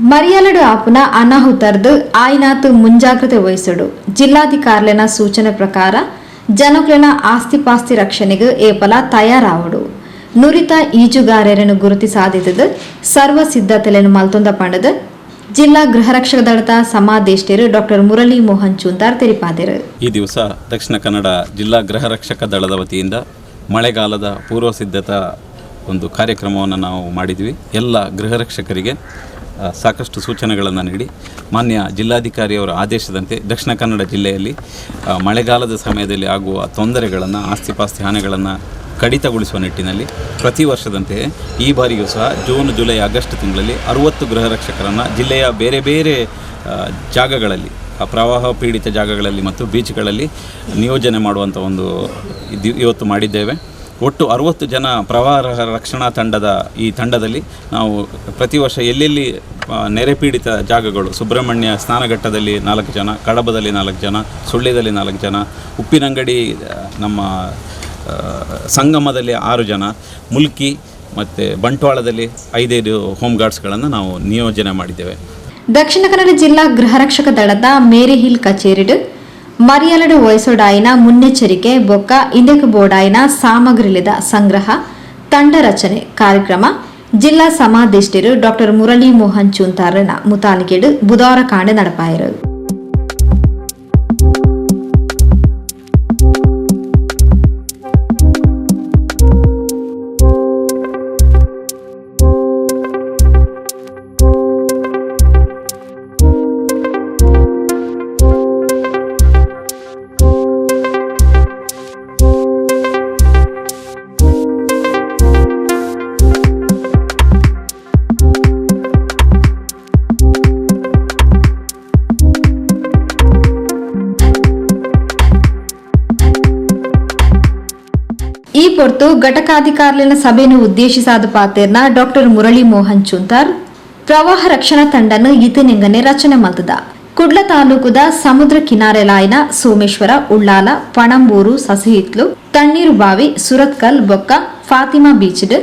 ಮರಿಯಲಡು ಆಪುನ ಅನಾಹುತರ್ದು ಆಯ್ನಾತು ಮುಂಜಾಗ್ರತೆ ವಹಿಸಡು ಜಿಲ್ಲಾಧಿಕಾರಿನ ಸೂಚನೆ ಪ್ರಕಾರ ಜನಕ್ಲೆನ ಆಸ್ತಿಪಾಸ್ತಿ ರಕ್ಷಣೆಗೆ ಏಪಲ ತಯಾರಾವಡು ನುರಿತ ಈಜುಗಾರರನ್ನು ಗುರುತಿಸಾದಿದ್ದು ಸರ್ವ ಸಿದ್ಧತೆಯನ್ನು ಮಲ್ತೊಂದ ಪಂಡದು ಜಿಲ್ಲಾ ಗೃಹ ರಕ್ಷಕ ದಳದ ಸಮಾದೇಷ್ಟರು ಡಾಕ್ಟರ್ ಮುರಳಿ ಮೋಹನ್ ಚೂಂತಾರ್ ತಿಳಿಪಾದರು. ಈ ದಿವಸ ದಕ್ಷಿಣ ಕನ್ನಡ ಜಿಲ್ಲಾ ಗೃಹ ರಕ್ಷಕ ದಳದ ವತಿಯಿಂದ ಮಳೆಗಾಲದ ಪೂರ್ವ ಸಿದ್ಧತಾ ಒಂದು ಕಾರ್ಯಕ್ರಮವನ್ನು ನಾವು ಮಾಡಿದ್ವಿ. ಎಲ್ಲ ಗೃಹ ರಕ್ಷಕರಿಗೆ ಸಾಕಷ್ಟು ಸೂಚನೆಗಳನ್ನು ನೀಡಿ ಮಾನ್ಯ ಜಿಲ್ಲಾಧಿಕಾರಿಯವರ ಆದೇಶದಂತೆ ದಕ್ಷಿಣ ಕನ್ನಡ ಜಿಲ್ಲೆಯಲ್ಲಿ ಮಳೆಗಾಲದ ಸಮಯದಲ್ಲಿ ಆಗುವ ತೊಂದರೆಗಳನ್ನು, ಆಸ್ತಿಪಾಸ್ತಿ ಹಾನಿಗಳನ್ನು ಕಡಿತಗೊಳಿಸುವ ನಿಟ್ಟಿನಲ್ಲಿ ಪ್ರತಿ ವರ್ಷದಂತೆಯೇ ಈ ಬಾರಿಯೂ ಸಹ ಜೂನ್, ಜುಲೈ, ಆಗಸ್ಟ್ ತಿಂಗಳಲ್ಲಿ 60 ಗೃಹ ರಕ್ಷಕರನ್ನು ಜಿಲ್ಲೆಯ ಬೇರೆ ಬೇರೆ ಜಾಗಗಳಲ್ಲಿ, ಪ್ರವಾಹ ಪೀಡಿತ ಜಾಗಗಳಲ್ಲಿ ಮತ್ತು ಬೀಚ್ಗಳಲ್ಲಿ ನಿಯೋಜನೆ ಮಾಡುವಂಥ ಒಂದು ಇವತ್ತು ಮಾಡಿದ್ದೇವೆ. ಒಟ್ಟು 60 ಜನ ಪ್ರವಾಹ ರಕ್ಷಣಾ ಈ ತಂಡದಲ್ಲಿ ನಾವು ಪ್ರತಿ ವರ್ಷ ಎಲ್ಲೆಲ್ಲಿ ನೆರೆ ಪೀಡಿತ ಜಾಗಗಳು, ಸುಬ್ರಹ್ಮಣ್ಯ ಸ್ನಾನಘಟ್ಟದಲ್ಲಿ 4 ಜನ, ಕಡಬದಲ್ಲಿ 4 ಜನ, ಸುಳ್ಳ್ಯದಲ್ಲಿ 4 ಜನ, ಉಪ್ಪಿನಂಗಡಿ ನಮ್ಮ ಸಂಗಮದಲ್ಲಿ 6 ಜನ, ಮುಲ್ಕಿ ಮತ್ತು ಬಂಟ್ವಾಳದಲ್ಲಿ 5 ಹೋಮ್ ಗಾರ್ಡ್ಸ್ಗಳನ್ನು ನಾವು ನಿಯೋಜನೆ ಮಾಡಿದ್ದೇವೆ. ದಕ್ಷಿಣ ಕನ್ನಡ ಜಿಲ್ಲಾ ಗೃಹ ರಕ್ಷಕ ದಳದ ಮೇರಿ ಹಿಲ್ ಕಚೇರಿಡು ಮರಿಯಲಡು ವಯಸ್ಸೋಡಾಯಿನ ಮುನ್ನೆಚ್ಚರಿಕೆ ಬೊಕ್ಕ ಇಂದೆಕ್ ಬೋಡಾಯಿನ ಸಾಮಗ್ರಿಲಿದ ಸಂಗ್ರಹ ತಂಡ ರಚನೆ ಕಾರ್ಯಕ್ರಮ ಜಿಲ್ಲಾ ಸಮಾದೇಷ್ಟರು ಡಾಕ್ಟರ್ ಮುರಳಿ ಮೋಹನ್ ಚೂಂತಾರನ ಮುತಾಲಿಕೆಡು ಬುಧವಾರ ಕಾಂಡೆ ನಡಪಾಯರು. ಈ ಪೊರ್ತು ಘಟಕಾಧಿಕಾರಿನ ಸಭೆಯನ್ನು ಉದ್ದೇಶಿಸಾದ ಪಾತೇರ್ನ ಡಾಕ್ಟರ್ ಮುರಳಿ ಮೋಹನ್ ಚೂಂತಾರ್ ಪ್ರವಾಹ ರಕ್ಷಣಾ ತಂಡನ್ನು ಈತನೆಂಗನೆ ರಚನೆ ಮಲ್ತದ ಕುಡ್ಲ ತಾಲೂಕುದ ಸಮುದ್ರ ಕಿನಾರೆಲಾಯಿನ ಸೋಮೇಶ್ವರ, ಉಳ್ಳಾಲ, ಪಣಂಬೂರು, ಸಸಿಹಿತ್ಲು, ತಣ್ಣೀರು ಬಾವಿ, ಸುರತ್ಕಲ್ ಬೊಕ್ಕ ಫಾತಿಮಾ ಬೀಚ್ಡ್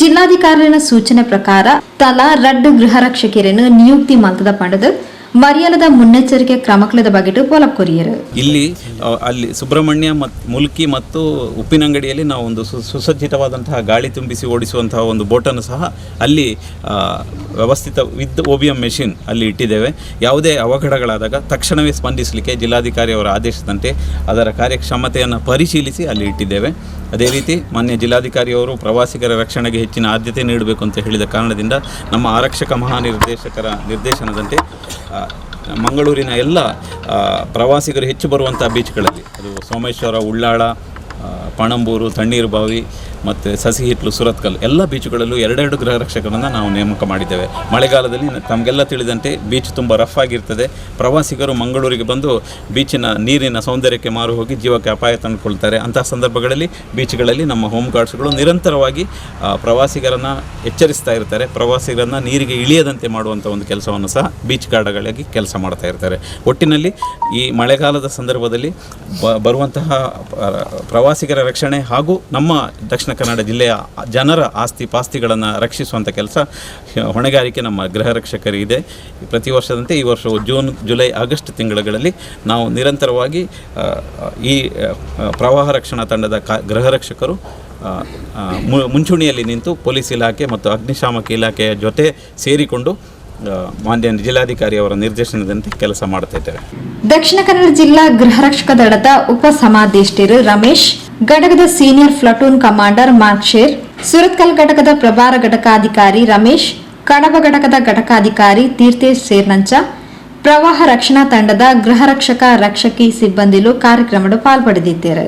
ಜಿಲ್ಲಾಧಿಕಾರಿನ ಸೂಚನೆ ಪ್ರಕಾರ ತಲಾ 2 ಗೃಹ ರಕ್ಷಕರನ್ನು ನಿಯುಕ್ತಿ ಮಲ್ತದ ಪಂಡದು ಮರಿಯಲದ ಮುನ್ನೆಚ್ಚರಿಕೆ ಕ್ರಮಗಳ ಬಗ್ಗೆ ಪೋಲಪ್ ಕೊರಿಯರು. ಅಲ್ಲಿ ಸುಬ್ರಹ್ಮಣ್ಯ ಮುಲ್ಕಿ ಮತ್ತು ಉಪ್ಪಿನಂಗಡಿಯಲ್ಲಿ ನಾವು ಒಂದು ಸುಸಜ್ಜಿತವಾದಂತಹ ಗಾಳಿ ತುಂಬಿಸಿ ಓಡಿಸುವಂತಹ ಒಂದು ಬೋಟನ್ನು ಸಹ ಅಲ್ಲಿ ವ್ಯವಸ್ಥಿತ ವಿತ್ OBM ಮೆಷಿನ್ ಅಲ್ಲಿ ಇಟ್ಟಿದ್ದೇವೆ. ಯಾವುದೇ ಅವಘಡಗಳಾದಾಗ ತಕ್ಷಣವೇ ಸ್ಪಂದಿಸಲಿಕ್ಕೆ ಜಿಲ್ಲಾಧಿಕಾರಿ ಅವರ ಆದೇಶದಂತೆ ಅದರ ಕಾರ್ಯಕ್ಷಮತೆಯನ್ನು ಪರಿಶೀಲಿಸಿ ಅಲ್ಲಿ ಇಟ್ಟಿದ್ದೇವೆ. ಅದೇ ರೀತಿ ಮಾನ್ಯ ಜಿಲ್ಲಾಧಿಕಾರಿಯವರು ಪ್ರವಾಸಿಗರ ರಕ್ಷಣೆಗೆ ಹೆಚ್ಚಿನ ಆದ್ಯತೆ ನೀಡಬೇಕು ಅಂತ ಹೇಳಿದ ಕಾರಣದಿಂದ ನಮ್ಮ ಆರಕ್ಷಕ ಮಹಾನಿರ್ದೇಶಕರ ನಿರ್ದೇಶನದಂತೆ ಮಂಗಳೂರಿನ ಎಲ್ಲ ಪ್ರವಾಸಿಗರು ಹೆಚ್ಚು ಬರುವಂಥ ಬೀಚ್ಗಳಲ್ಲಿ, ಅದು ಸೋಮೇಶ್ವರ, ಉಳ್ಳಾಳ, ಪಣಂಬೂರು, ತಣ್ಣೀರು ಬಾವಿ ಮತ್ತು ಸಸಿಹಿತ್ಲು, ಸುರತ್ಕಲ್ ಎಲ್ಲ ಬೀಚುಗಳಲ್ಲೂ 2 ಗೃಹ ರಕ್ಷಕರನ್ನು ನಾವು ನೇಮಕ ಮಾಡಿದ್ದೇವೆ. ಮಳೆಗಾಲದಲ್ಲಿ ತಮಗೆಲ್ಲ ತಿಳಿದಂತೆ ಬೀಚ್ ತುಂಬ ರಫ್ ಆಗಿರ್ತದೆ. ಪ್ರವಾಸಿಗರು ಮಂಗಳೂರಿಗೆ ಬಂದು ಬೀಚಿನ ನೀರಿನ ಸೌಂದರ್ಯಕ್ಕೆ ಮಾರು ಹೋಗಿ ಜೀವಕ್ಕೆ ಅಪಾಯ ತಂದುಕೊಳ್ತಾರೆ. ಅಂತಹ ಸಂದರ್ಭಗಳಲ್ಲಿ ಬೀಚ್ಗಳಲ್ಲಿ ನಮ್ಮ ಹೋಮ್ ಗಾರ್ಡ್ಸ್ಗಳು ನಿರಂತರವಾಗಿ ಪ್ರವಾಸಿಗರನ್ನು ಎಚ್ಚರಿಸ್ತಾ ಇರ್ತಾರೆ. ಪ್ರವಾಸಿಗರನ್ನು ನೀರಿಗೆ ಇಳಿಯದಂತೆ ಮಾಡುವಂಥ ಒಂದು ಕೆಲಸವನ್ನು ಸಹ ಬೀಚ್ ಗಾರ್ಡ್ಗಳಾಗಿ ಕೆಲಸ ಮಾಡ್ತಾ ಇರ್ತಾರೆ. ಒಟ್ಟಿನಲ್ಲಿ ಈ ಮಳೆಗಾಲದ ಸಂದರ್ಭದಲ್ಲಿ ಬರುವಂತಹ ಪ್ರವಾಸಿಗರ ರಕ್ಷಣೆ ಹಾಗೂ ನಮ್ಮ ದಕ್ಷಿಣ ಕನ್ನಡ ಜಿಲ್ಲೆಯ ಜನರ ಆಸ್ತಿ ಪಾಸ್ತಿಗಳನ್ನು ರಕ್ಷಿಸುವಂಥ ಕೆಲಸ ಹೊಣೆಗಾರಿಕೆ ನಮ್ಮ ಗೃಹ ರಕ್ಷಕರಿಗಿದೆ. ಪ್ರತಿ ವರ್ಷದಂತೆ ಈ ವರ್ಷವು ಜೂನ್, ಜುಲೈ, ಆಗಸ್ಟ್ ತಿಂಗಳುಗಳಲ್ಲಿ ನಾವು ನಿರಂತರವಾಗಿ ಈ ಪ್ರವಾಹ ರಕ್ಷಣಾ ತಂಡದ ಗೃಹ ರಕ್ಷಕರು ಮುಂಚೂಣಿಯಲ್ಲಿ ನಿಂತು ಪೊಲೀಸ್ ಇಲಾಖೆ ಮತ್ತು ಅಗ್ನಿಶಾಮಕ ಇಲಾಖೆಯ ಜೊತೆ ಸೇರಿಕೊಂಡು ಮಾನ್ಯ ಜಿಲ್ಲಾಧಿಕಾರಿಯವರ ನಿರ್ದೇಶನದಂತೆ ಕೆಲಸ ಮಾಡ್ತಾ ಇದ್ದೇವೆ. ದಕ್ಷಿಣ ಕನ್ನಡ ಜಿಲ್ಲಾ ಗೃಹ ರಕ್ಷಕ ದಳದ ಉಪ ಸಮಾದೇಷ್ಟರು ರಮೇಶ್, ಘಟಕದ ಸೀನಿಯರ್ ಪ್ಲಟೂನ್ ಕಮಾಂಡರ್ ಮಾರ್ಕ್ಷೇರ್, ಸುರತ್ಕಲ್ ಘಟಕದ ಪ್ರಭಾರ ಘಟಕಾಧಿಕಾರಿ ರಮೇಶ್, ಕಡಬ ಘಟಕದ ಘಟಕಾಧಿಕಾರಿ ತೀರ್ಥೇಶ್ ಸೇರ್ನಂಚ ಪ್ರವಾಹ ರಕ್ಷಣಾ ತಂಡದ ಗೃಹ ರಕ್ಷಕ ರಕ್ಷಕಿ ಸಿಬ್ಬಂದಿಲು ಕಾರ್ಯಕ್ರಮದ ಪಾಲ್ಪಡೆದಿದ್ದಾರೆ.